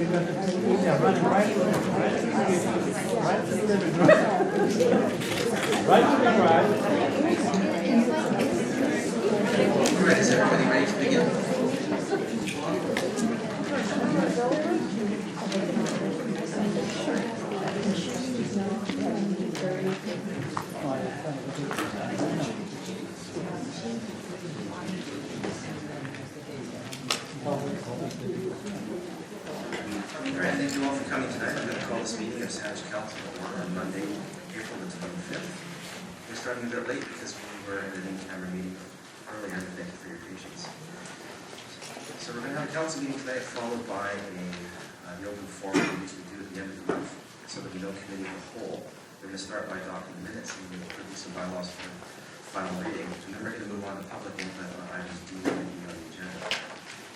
Yeah, running right to the living room. Right to the drive. All right, is everybody ready to begin? All right, thank you all for coming tonight. I'm going to call this meeting of Saanich Council to order on Monday, April the 25th. We're starting a bit late because we were in an in-camera meeting earlier, and thank you for your patience. So we're going to have a council meeting tonight followed by the open forum which we do at the end of the month so that we know committee as a whole. We're going to start by adopting the minutes and we'll produce some bylaws for final reading. And then we're going to move on to public input on items D and E on the agenda.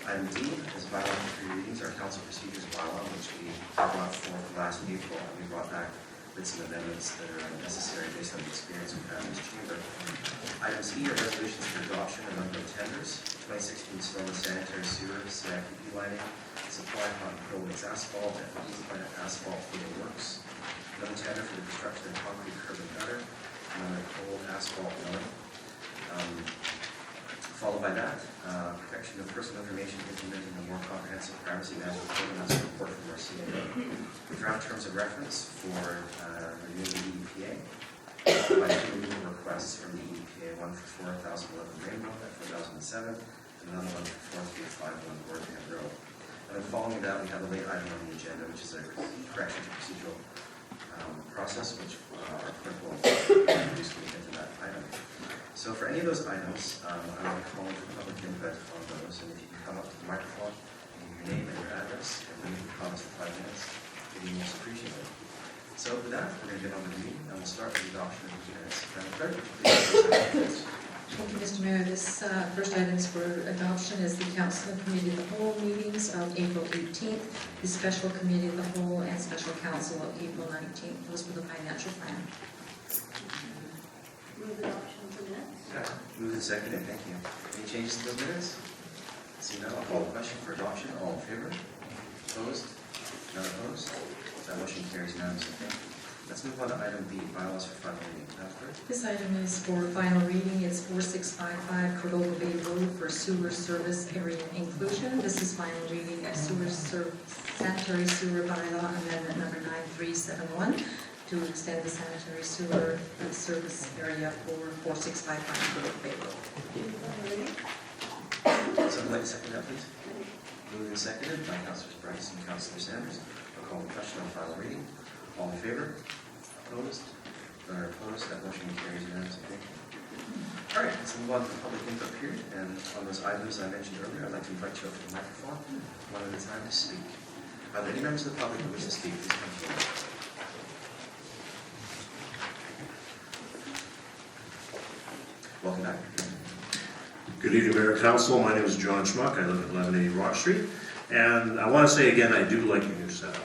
Item D is bylaw for three readings, our council procedures bylaw, which we brought forth last April, and we brought back with some amendments that are necessary based on the experience we've had in this chamber. Items E are resolutions for adoption and number of tenders, 2016 Sonoma sanitary sewer, CIPP lining, supply hot and cold mix asphalt, and East Planet asphalt for the works. Another tender for the construction of concrete curb and gutter, another cold asphalt milling. Followed by that, protection of personal information implementing a more comprehensive privacy management program. That's a report from our CNA. The draft terms of reference for renewing the EPA. By two renewal requests from the EPA, one for 4011 Rainbow at 4007, and another one for 4351 Gordon Road. And then following that, we have a late item on the agenda, which is a correction to procedural process, which our clerk will introduce when we get to that item. So for any of those items, I want to call for public input on those, and if you can come up to the microphone, your name and your address, and leave your comments for 5 minutes, it would be most appreciated. So with that, we're going to get on with the meeting, and we'll start with the adoption of the minutes. Madam Clerk, would you please? Thank you, Mr. Mayor. This first items for adoption is the Council and Committee of the Whole meetings of April 18th, the Special Committee of the Whole and Special Council of April 19th. Those were the financial plan. Move adoption of the minutes. Moved and seconded, thank you. Any changes to those minutes? See none, I'll call the question for adoption. All in favor? Opposed? None opposed? That motion carries unanimously. Thank you. Let's move on to item B, bylaws for final reading. Madam Clerk? This item is for final reading. It's 4655 Cordova Bay Road for sewer service area inclusion. This is final reading of sanitary sewer bylaw amendment number 9371 to extend the sanitary sewer service area for 4655 Cordova Bay Road. Someone like to second that, please? Moved and seconded by Councilors Bryce and Councilor Sanders. I'll call the question on final reading. All in favor? Opposed? None are opposed. That motion carries unanimously. Thank you. All right, let's move on to the public input period. And on those items I mentioned earlier, I'd like to invite you up to the microphone one at a time to speak. Are there any members of the public who wish to speak? Please come forward. Welcome back. Good evening, Mayor Council. My name is John Schmuck. I live at 1180 Rock Street. And I want to say again, I do like your new setup.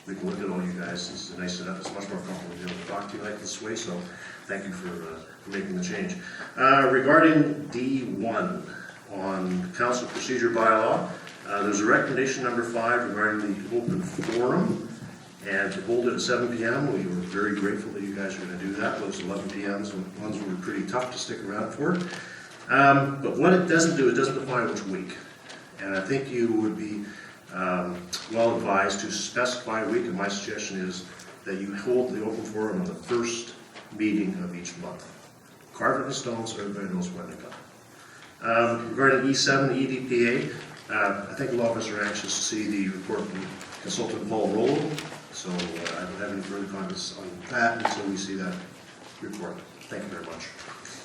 We can look at all you guys. This is a nice setup. It's much more comfortable to be able to talk to you like this way. So thank you for making the change. Regarding D1 on council procedure bylaw, there's a recommendation number 5 regarding the open forum. And to hold it at 7 p.m., we were very grateful that you guys are going to do that. Those 11 p.m.s ones were pretty tough to stick around for. But what it doesn't do, it doesn't define which week. And I think you would be well advised to specify a week, and my suggestion is that you hold the open forum on the first meeting of each month. Carve it in stone so everybody knows when to come. Regarding E7, EDPA, I think a lot of us are anxious to see the report from consultant Paul Rollo, so I don't have any further comments on that until we see that report. Thank you very much.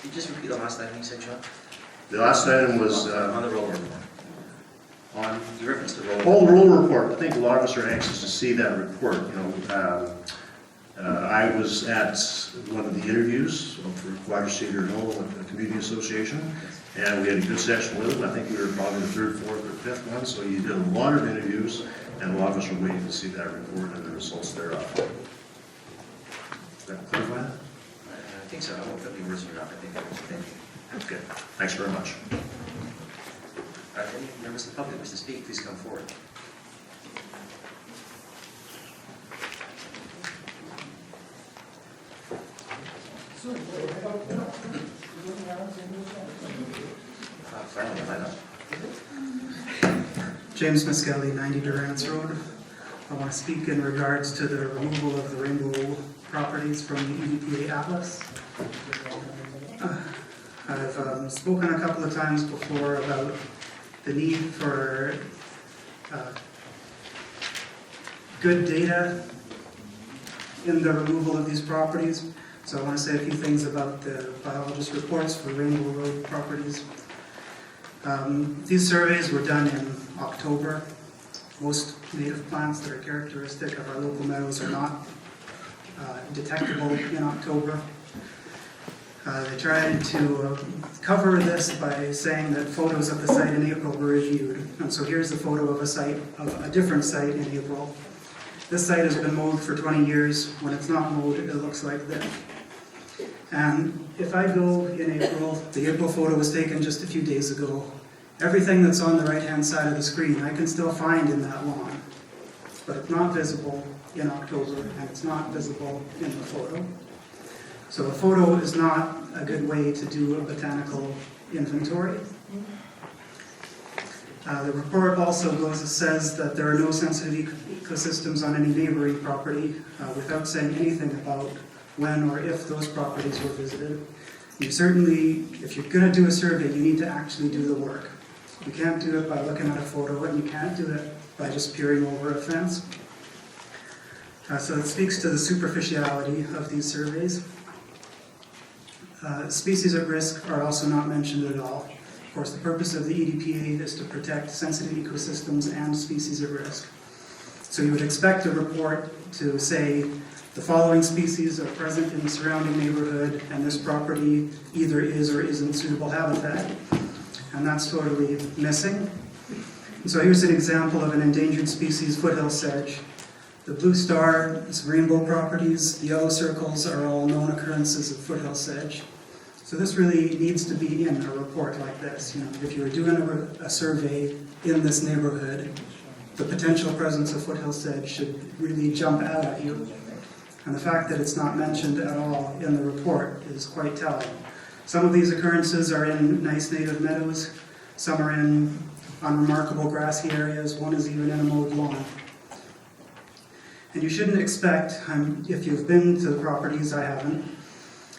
Can you just repeat the last item you said, John? The last item was on the roll report. on You referenced the roll Paul Rollo report. I think a lot of us are anxious to see that report. You know, I was at one of the interviews for Quadra Cedar Knoll Community Association, and we had a good session with them. I think we were probably the 3rd, 4th, or 5th one, so you did a lot of interviews, and a lot of us are waiting to see that report and the results thereof. Does that clarify that? I think so. I won't put any words in your mouth. I think that was thank you. Okay, thanks very much. Any members of the public wish to speak, please come forward. Finally, line up. James Miskelly, 90 Durance Road. I want to speak in regards to the removal of the Rainbow properties from the EDPA Atlas. I've spoken a couple of times before about the need for good data in the removal of these properties. So I want to say a few things about the biologist reports for Rainbow Road properties. These surveys were done in October. Most native plants that are characteristic of our local meadows are not detectable in October. They tried to cover this by saying that photos of the site in April were reviewed. And so here's a photo of a different site in April. This site has been mowed for 20 years. When it's not mowed, it looks like this. And if I go in April, the April photo was taken just a few days ago. Everything that's on the right-hand side of the screen, I can still find in that lawn. But it's not visible in October, and it's not visible in the photo. So a photo is not a good way to do a botanical inventory. The report also says that there are no sensitive ecosystems on any neighboring property without saying anything about when or if those properties were visited. You certainly, if you're going to do a survey, you need to actually do the work. You can't do it by looking at a photo, and you can't do it by just peering over a fence. So it speaks to the superficiality of these surveys. Species at risk are also not mentioned at all. Of course, the purpose of the EDPA is to protect sensitive ecosystems and species at risk. So you would expect a report to say the following species are present in the surrounding neighborhood, and this property either is or isn't suitable habitat. And that's totally missing. And so here's an example of an endangered species, foothill sedge. The blue star is rainbow properties. The yellow circles are all known occurrences of foothill sedge. So this really needs to be in a report like this. If you were doing a survey in this neighborhood, the potential presence of foothill sedge should really jump out at you. And the fact that it's not mentioned at all in the report is quite telling. Some of these occurrences are in nice native meadows. Some are in unremarkable grassy areas. One is even in a mowed lawn. And you shouldn't expect, if you've been to the properties, I haven't,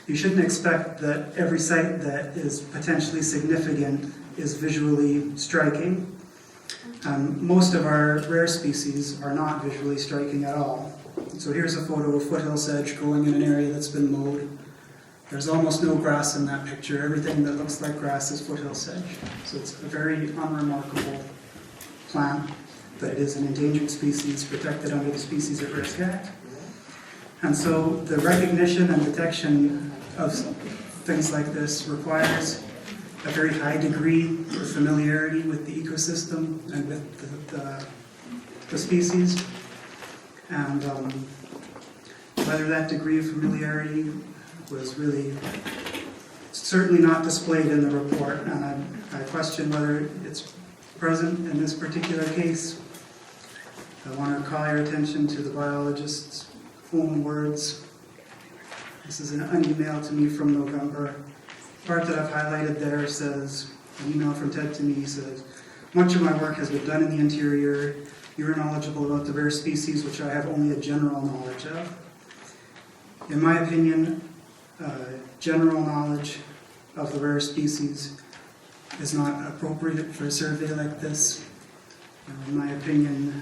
you shouldn't expect that every site that is potentially significant is visually striking. Most of our rare species are not visually striking at all. So here's a photo of foothill sedge growing in an area that's been mowed. There's almost no grass in that picture. Everything that looks like grass is foothill sedge. So it's a very unremarkable plant, but it is an endangered species protected under the Species at Risk Act. And so the recognition and detection of things like this requires a very high degree of familiarity with the ecosystem and with the species. And whether that degree of familiarity was really certainly not displayed in the report, and I question whether it's present in this particular case. I want to call your attention to the biologist's own words. This is an email to me from November. The part that I've highlighted there says, an email from Ted to me says, much of my work has been done in the interior. You are knowledgeable about the rare species, which I have only a general knowledge of. In my opinion, general knowledge of the rare species is not appropriate for a survey like this. In my opinion,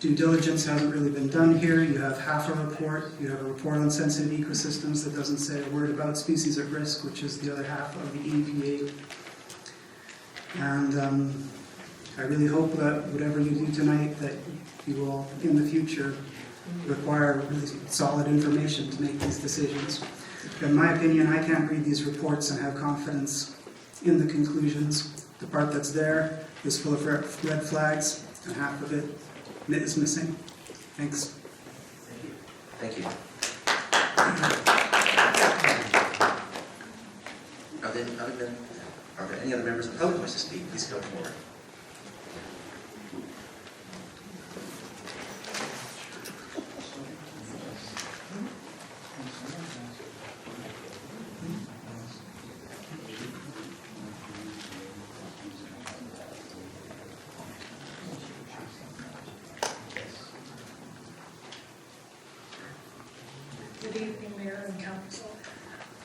due diligence hasn't really been done here. You have half a report. You have a report on sensitive ecosystems that doesn't say a word about species at risk, which is the other half of the EDPA. And I really hope that whatever you do tonight, that you will, in the future, require really solid information to make these decisions. In my opinion, I can't read these reports and have confidence in the conclusions. The part that's there is full of red flags, and half of it is missing. Thanks. Thank you. Are there any other members of the public who wish to speak? Please come forward. Good evening, Mayor and Council.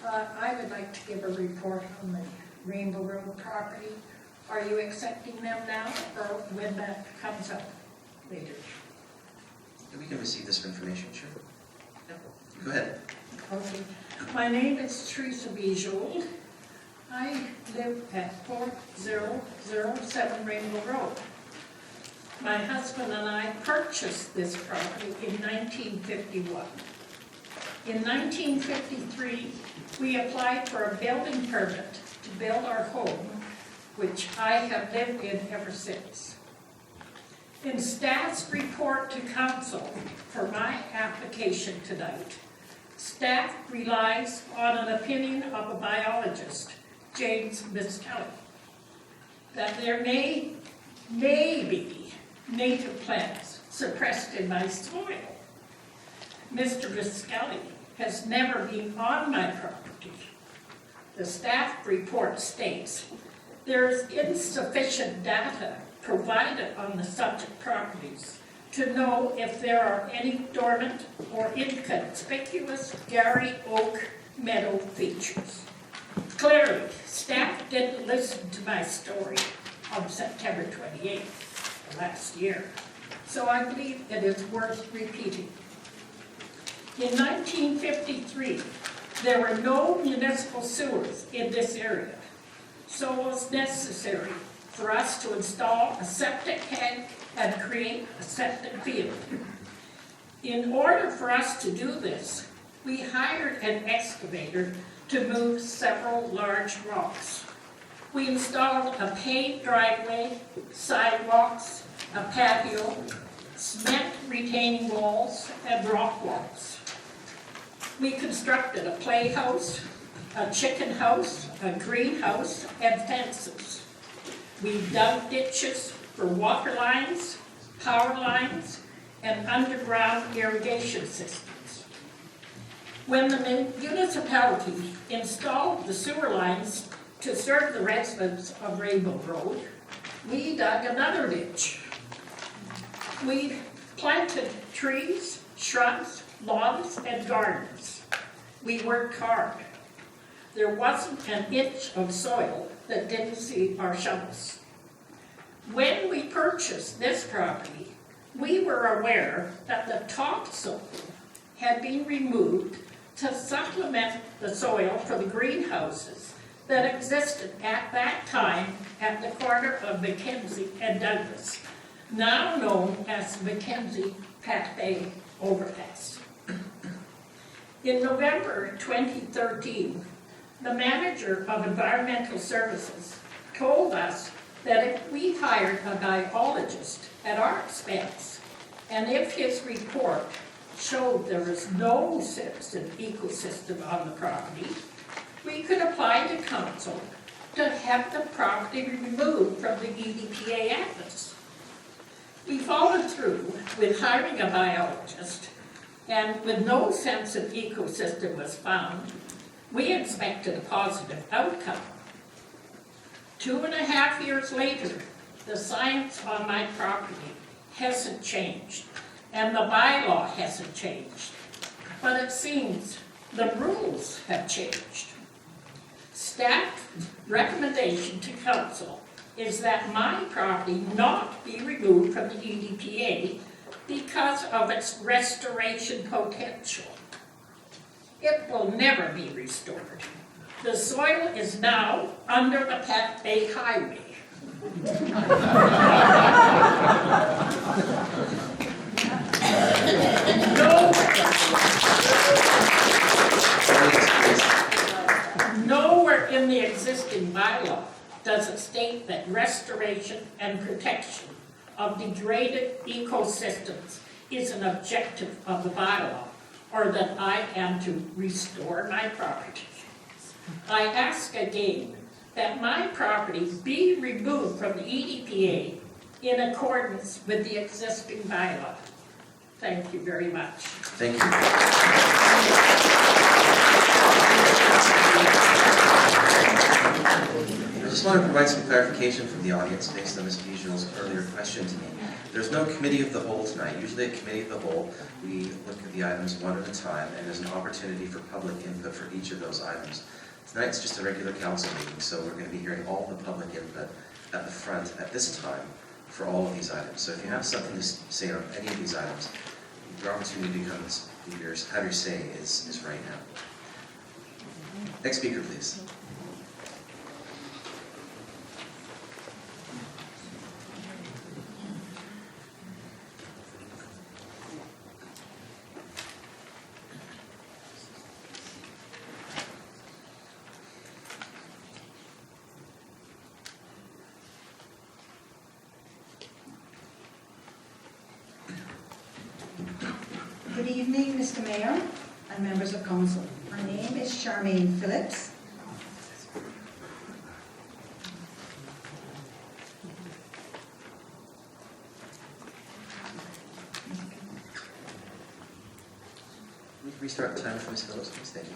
I would like to give a report on the Rainbow Road property. Are you accepting them now, or when that comes up later? Yeah, we can receive this information, sure. Yep. Go ahead. Okay. My name is Teresa Bijold. I live at 4007 Rainbow Road. My husband and I purchased this property in 1951. In 1953, we applied for a building permit to build our home, which I have lived in ever since. In staff's report to council for my application tonight, staff relies on an opinion of a biologist, James Viscali, that there may be native plants suppressed in my soil. Mr. Viscali has never been on my property. The staff report states there is insufficient data provided on the subject properties to know if there are any dormant or inconspicuous Gary Oak meadow features. Clearly, staff didn't listen to my story on September 28th last year, so I believe it is worth repeating. In 1953, there were no municipal sewers in this area, so it was necessary for us to install a septic tank and create a septic field. In order for us to do this, we hired an excavator to move several large rocks. We installed a paved driveway, sidewalks, a patio, cement retaining walls, and rock walls. We constructed a playhouse, a chicken house, a greenhouse, and fences. We dug ditches for water lines, power lines, and underground irrigation systems. When the municipality installed the sewer lines to serve the residents of Rainbow Road, we dug another ditch. We planted trees, shrubs, lawns, and gardens. We worked hard. There wasn't an inch of soil that didn't see our shovels. When we purchased this property, we were aware that the topsoil had been removed to supplement the soil for the greenhouses that existed at that time at the corner of Mackenzie and Douglas, now known as Mackenzie Pat Bay Overpass. In November 2013, the manager of Environmental Services told us that if we hired a biologist at our expense, and if his report showed there was no citizen ecosystem on the property, we could apply to council to have the property removed from the EDPA atlas. We followed through with hiring a biologist, and with no sense of ecosystem was found, we expected a positive outcome. 2.5 years later, the science on my property hasn't changed, and the bylaw hasn't changed. But it seems the rules have changed. Staff's recommendation to council is that my property not be removed from the EDPA because of its restoration potential. It will never be restored. The soil is now under the Pat Bay Highway. Nowhere in the existing bylaw does it state that restoration and protection of degraded ecosystems is an objective of the bylaw, or that I am to restore my property. I ask again that my property be removed from the EDPA in accordance with the existing bylaw. Thank you very much. Thank you. I just want to provide some clarification from the audience based on Ms. Bijon's earlier question to me. There's no committee of the whole tonight. Usually at committee of the whole, we look at the items one at a time, and there's an opportunity for public input for each of those items. Tonight's just a regular council meeting, so we're going to be hearing all the public input at the front at this time for all of these items. So if you have something to say on any of these items, your opportunity to come and have your say is right now. Next speaker, please. Good evening, Mr. Mayor and members of council. My name is Charmaine Phillips. Can we restart the timer for Ms. Phillips, please? Thank you.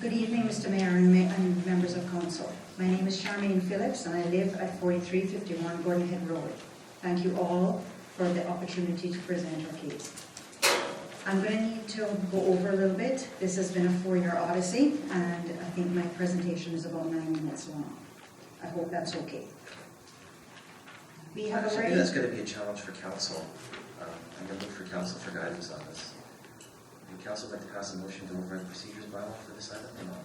Good evening, Mr. Mayor and members of council. My name is Charmaine Phillips and I live at 4351 Gordon Head Road. Thank you all for the opportunity to present our case. I'm going to need to go over a little bit. This has been a 4-year odyssey and I think my presentation is about 9 minutes long. I hope that's okay. We have Actually, already... that's going to be a challenge for council. I'm going to look for council for guidance on this. Would council like to pass a motion to override the procedures bylaw for this item or not?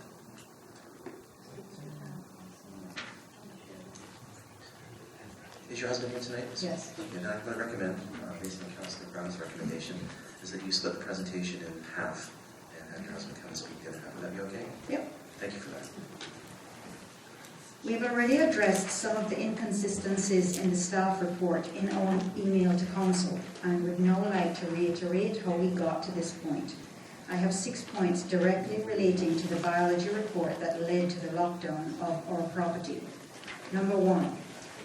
Is your husband here tonight? Yes. And I'm going to recommend, based on Councilor Brown's recommendation, is that you split the presentation in half and have your husband come and speak the other half. Would that be okay? Yep. Thank you for that. We've already addressed some of the inconsistencies in the staff report in our email to council and would now like to reiterate how we got to this point. I have 6 points directly relating to the biology report that led to the lockdown of our property. Number 1,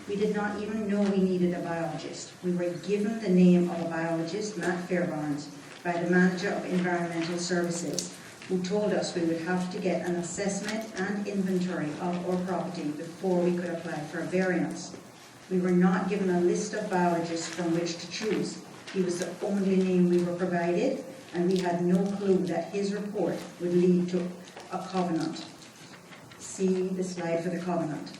we did not even know we needed a biologist. We were given the name of a biologist, Matt Fairbarns, by the manager of Environmental Services, who told us we would have to get an assessment and inventory of our property before we could apply for a variance. We were not given a list of biologists from which to choose. He was the only name we were provided, and we had no clue that his report would lead to a covenant. See the slide for the covenant.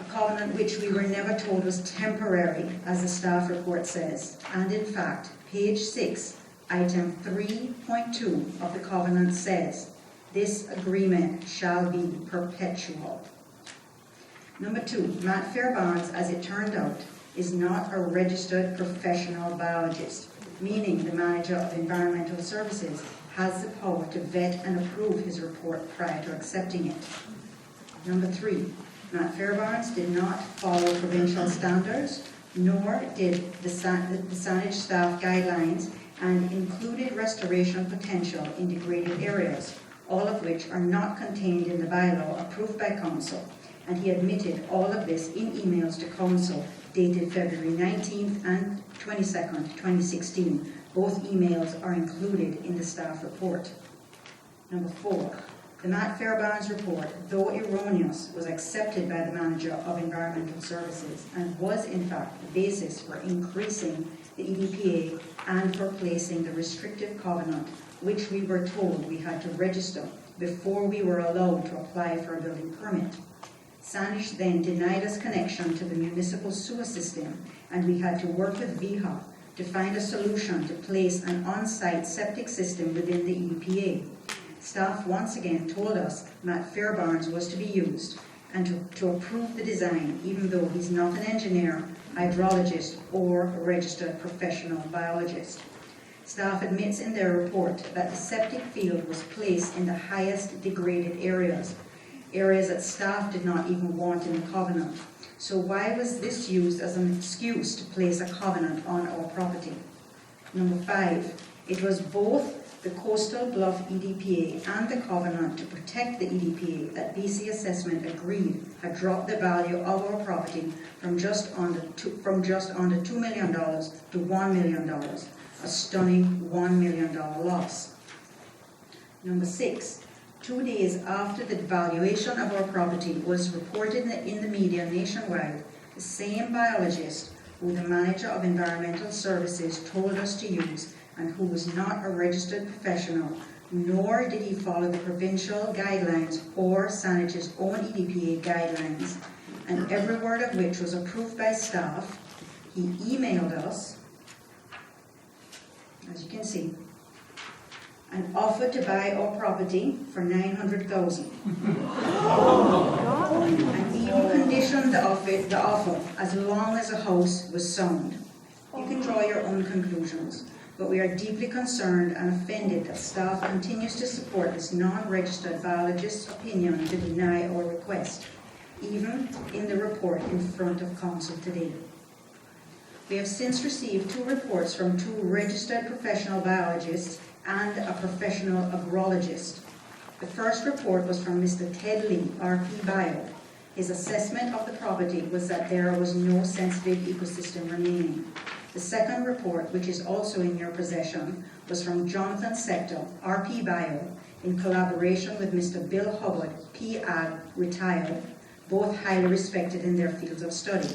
A covenant which we were never told was temporary, as the staff report says. And in fact, page 6, item 3.2 of the covenant says, this agreement shall be perpetual. Number 2, Matt Fairbarns, as it turned out, is not a registered professional biologist, meaning the manager of Environmental Services has the power to vet and approve his report prior to accepting it. Number 3, Matt Fairbarns did not follow provincial standards, nor did the Saanich staff guidelines, and included restoration potential in degraded areas, all of which are not contained in the bylaw approved by council. And he admitted all of this in emails to council dated February 19th and 22nd, 2016. Both emails are included in the staff report. Number 4, the Matt Fairbarns report, though erroneous, was accepted by the manager of Environmental Services and was in fact the basis for increasing the EDPA and for placing the restrictive covenant, which we were told we had to register before we were allowed to apply for a building permit. Saanich then denied us connection to the municipal sewer system, and we had to work with VHA to find a solution to place an on-site septic system within the EDPA. Staff once again told us Matt Fairbarns was to be used and to approve the design, even though he's not an engineer, hydrologist, or a registered professional biologist. Staff admits in their report that the septic field was placed in the highest degraded areas that staff did not even want in the covenant, So why was this used as an excuse to place a covenant on our property? Number 5, it was both the Coastal Bluff EDPA and the covenant to protect the EDPA that BC Assessment agreed had dropped the value of our property from just under $2 million to $1 million, a stunning $1 million loss. Number 6, 2 days after the valuation of our property was reported in the media nationwide, the same biologist who the manager of environmental services told us to use and who was not a registered professional, nor did he follow the provincial guidelines or Saanach's own EDPA guidelines, and every word of which was approved by staff, he emailed us, as you can see, and offered to buy our property for $900,000. And even conditioned the offer as long as the house was sound. You can draw your own conclusions, but we are deeply concerned and offended that staff continues to support this non-registered biologist's opinion to deny our request, even in the report in front of council today. We have since received 2 reports from 2 registered professional biologists and a professional agrologist. The first report was from Mr. Ted Lee, RP Bio. His assessment of the property was that there was no sensitive ecosystem remaining. The second report, which is also in your possession, was from Jonathan Sector, RP Bio, in collaboration with Mr. Bill Hubbard, PAG, retired, both highly respected in their fields of study.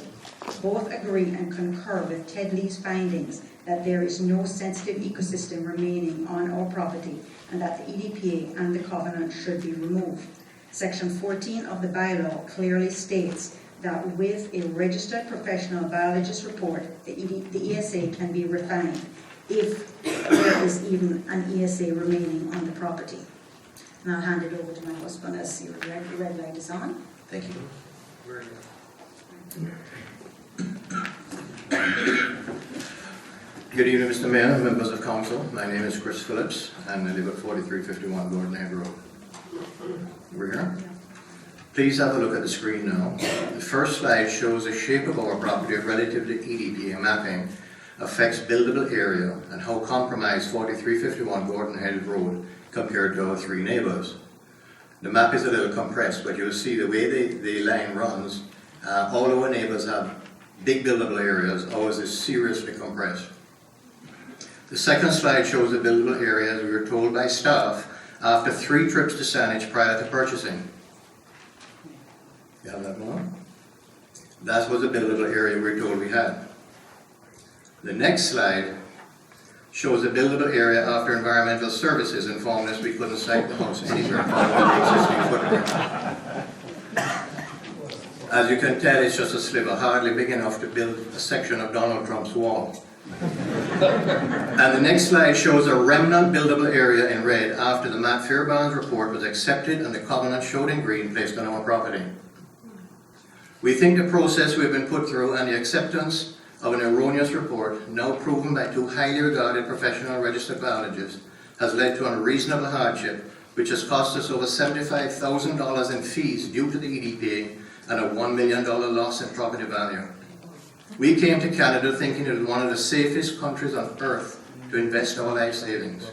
Both agree and concur with Ted Lee's findings that there is no sensitive ecosystem remaining on our property and that the EDPA and the covenant should be removed. Section 14 of the bylaw clearly states that with a registered professional biologist report, the ESA can be refined if there is even an ESA remaining on the property. And I'll hand it over to my husband as the red light is on. Thank you. Good evening, Mr. Mayor, members of council. My name is Chris Phillips, and I live at 4351 Gordon Head Road. We're here. Please have a look at the screen now. The first slide shows the shape of our property relative to EDPA mapping affects buildable area and how compromised 4351 Gordon Head Road compared to our 3 neighbors. The map is a little compressed, but you'll see the way the line runs, all our neighbors have big buildable areas, ours is seriously compressed. The second slide shows the buildable area, as we were told by staff, after 3 trips to Saanich prior to purchasing. You have that one? That was the buildable area we were told we had. The next slide shows the buildable area after environmental services informed us we couldn't site the house anywhere following the existing footprint. As you can tell, it's just a sliver, hardly big enough to build a section of Donald Trump's wall. And the next slide shows a remnant buildable area in red after the Matt Fairbairn's report was accepted and the covenant showed in green placed on our property. We think the process we've been put through and the acceptance of an erroneous report, now proven by 2 highly regarded professional registered biologists, has led to unreasonable hardship, which has cost us over $75,000 in fees due to the EDPA and a $1 million loss in property value. We came to Canada thinking it was one of the safest countries on earth to invest our life savings,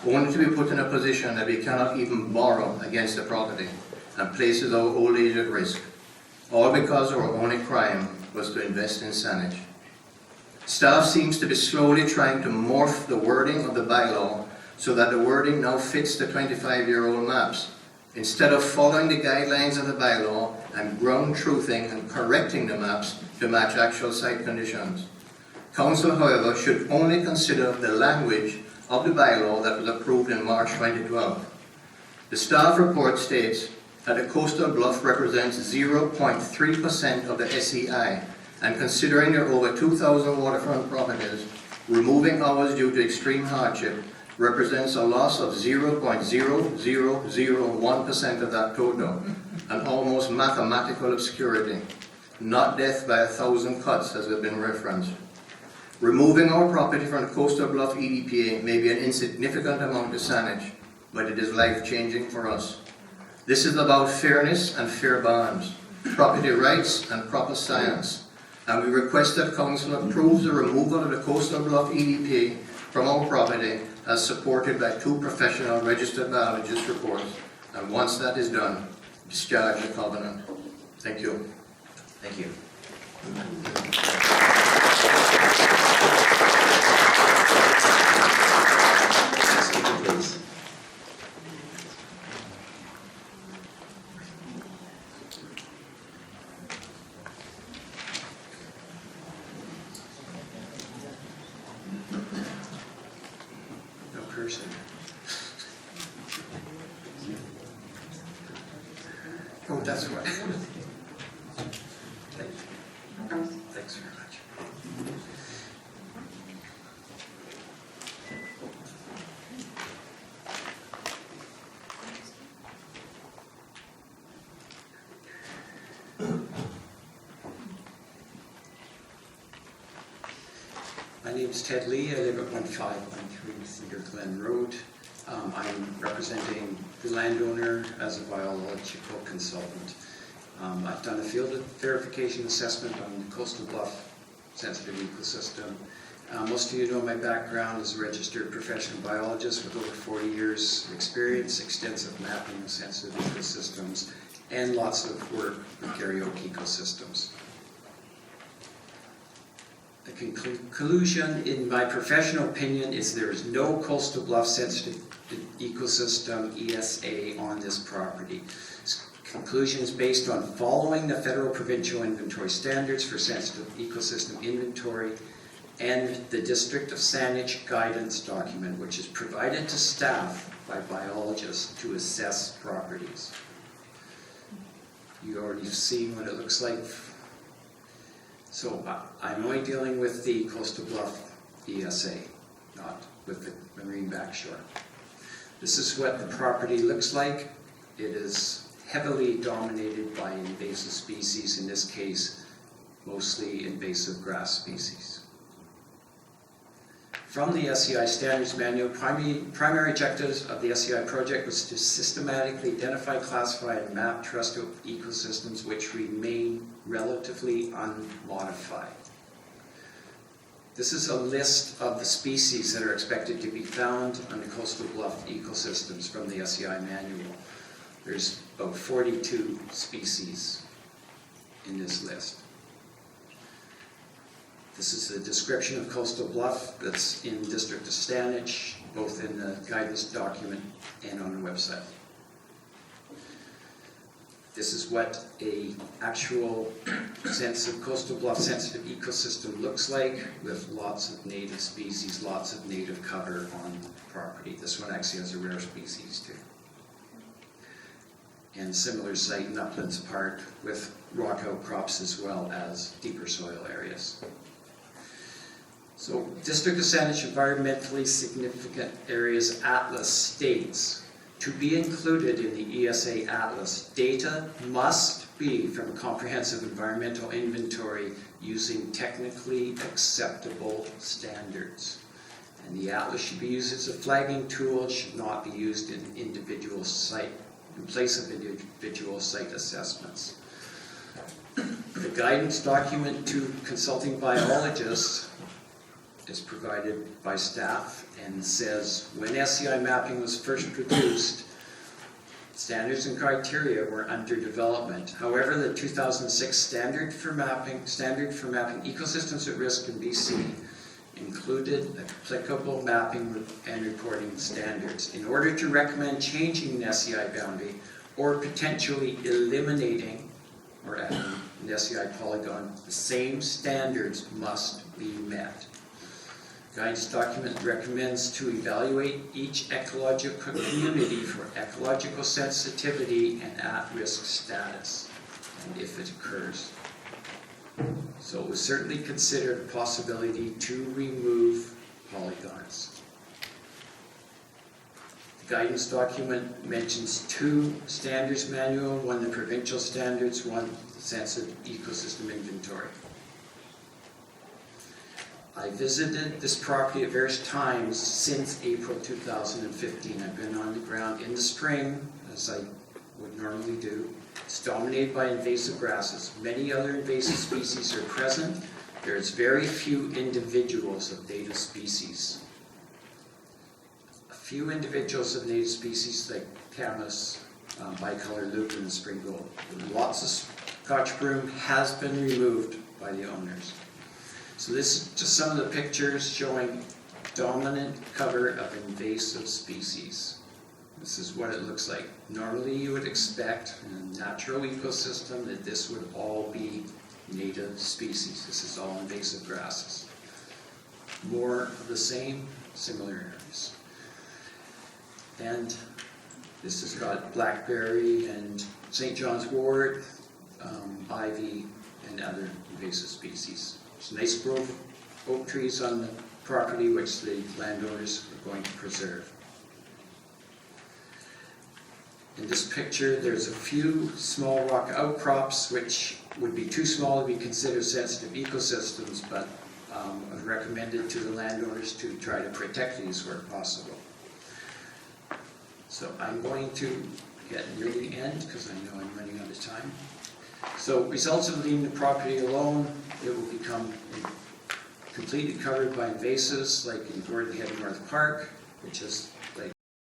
only to be put in a position that we cannot even borrow against the property and places our old age at risk, all because our only crime was to invest in Saanich. Staff seems to be slowly trying to morph the wording of the bylaw so that the wording now fits the 25-year-old maps, instead of following the guidelines of the bylaw and ground truthing and correcting the maps to match actual site conditions. Council, however, should only consider the language of the bylaw that was approved in March 2012. The staff report states that the coastal bluff represents 0.3% of the SEI, and considering there are over 2,000 waterfront properties, removing ours due to extreme hardship represents a loss of 0.0001% of that total, an almost mathematical obscurity, not death by 1,000 cuts as has been referenced. Removing our property from the Coastal Bluff EDPA may be an insignificant amount to Saanich, but it is life-changing for us. This is about fairness and fair bonds. property rights, and proper science. And we request that Council approves the removal of the Coastal Bluff EDPA from our property as supported by 2 professional registered biologists' reports. And once that is done, discharge the covenant. Thank you. Thank you. Next speaker, please. No person. Oh, that's right. Thanks very much. My name is Ted Lee. I live at 1513 Cedar Glen Road. I'm representing the landowner as a biological consultant. I've done a field verification assessment on the Coastal Bluff sensitive ecosystem. Most of you know my background as a registered professional biologist with over 40 years of experience, extensive mapping of sensitive ecosystems, and lots of work with karaoke ecosystems. The conclusion, in my professional opinion, is there is no Coastal Bluff sensitive ecosystem ESA on this property. This conclusion is based on following the federal provincial inventory standards for sensitive ecosystem inventory and the District of Saanich guidance document, which is provided to staff by biologists to assess properties. You already seen what it looks like. So I'm only dealing with the Coastal Bluff ESA, not with the marine backshore. This is what the property looks like. It is heavily dominated by invasive species, in this case, mostly invasive grass species. From the SCI Standards Manual, primary objectives of the SCI project was to systematically identify, classify, and map terrestrial ecosystems which remain relatively unmodified. This is a list of the species that are expected to be found on the Coastal Bluff ecosystems from the SCI Manual. There's about 42 species in this list. This is a description of Coastal Bluff that's in District of Saanich, both in the guidance document and on the website. This is what an actual Coastal Bluff sensitive ecosystem looks like, with lots of native species, lots of native cover on the property. This one actually has a rare species too. And similar site in Uplands Park with rock outcrops as well as deeper soil areas. So, District of Saanich Environmentally Significant Areas Atlas states, to be included in the ESA Atlas, data must be from a comprehensive environmental inventory using technically acceptable standards. And the Atlas should be used as a flagging tool, should not be used in place of individual site assessments. The guidance document to consulting biologists is provided by staff and says, when SCI mapping was first produced, standards and criteria were under development. However, the 2006 standard for mapping ecosystems at risk in BC included applicable mapping and reporting standards. In order to recommend changing an SCI boundary or potentially eliminating or adding an SCI polygon, the same standards must be met. Guidance document recommends to evaluate each ecological community for ecological sensitivity and at-risk status, and if it occurs. So it was certainly considered a possibility to remove polygons. The guidance document mentions 2 standards manual, one the provincial standards, one sensitive ecosystem inventory. I visited this property at various times since April 2015. I've been on the ground in the spring, as I would normally do, It's dominated by invasive grasses. Many other invasive species are present. There's very few individuals of native species. A few individuals of native species like Camas, bicolor lupin, and spring gold. Lots of Scotch broom has been removed by the owners. So this is just some of the pictures showing dominant cover of invasive species. This is what it looks like. Normally you would expect in a natural ecosystem that this would all be native species. This is all invasive grasses. More of the same, similar areas. And this has got blackberry and St. John's wort, ivy, and other invasive species. There's nice grove oak trees on the property which the landowners are going to preserve. In this picture, there's a few small rock outcrops which would be too small to be considered sensitive ecosystems, but I've recommended to the landowners to try to protect these where possible. So I'm going to get near the end because I know I'm running out of time. So results of leaving the property alone, it will become completely covered by invasives like in Gordon Head North Park, which has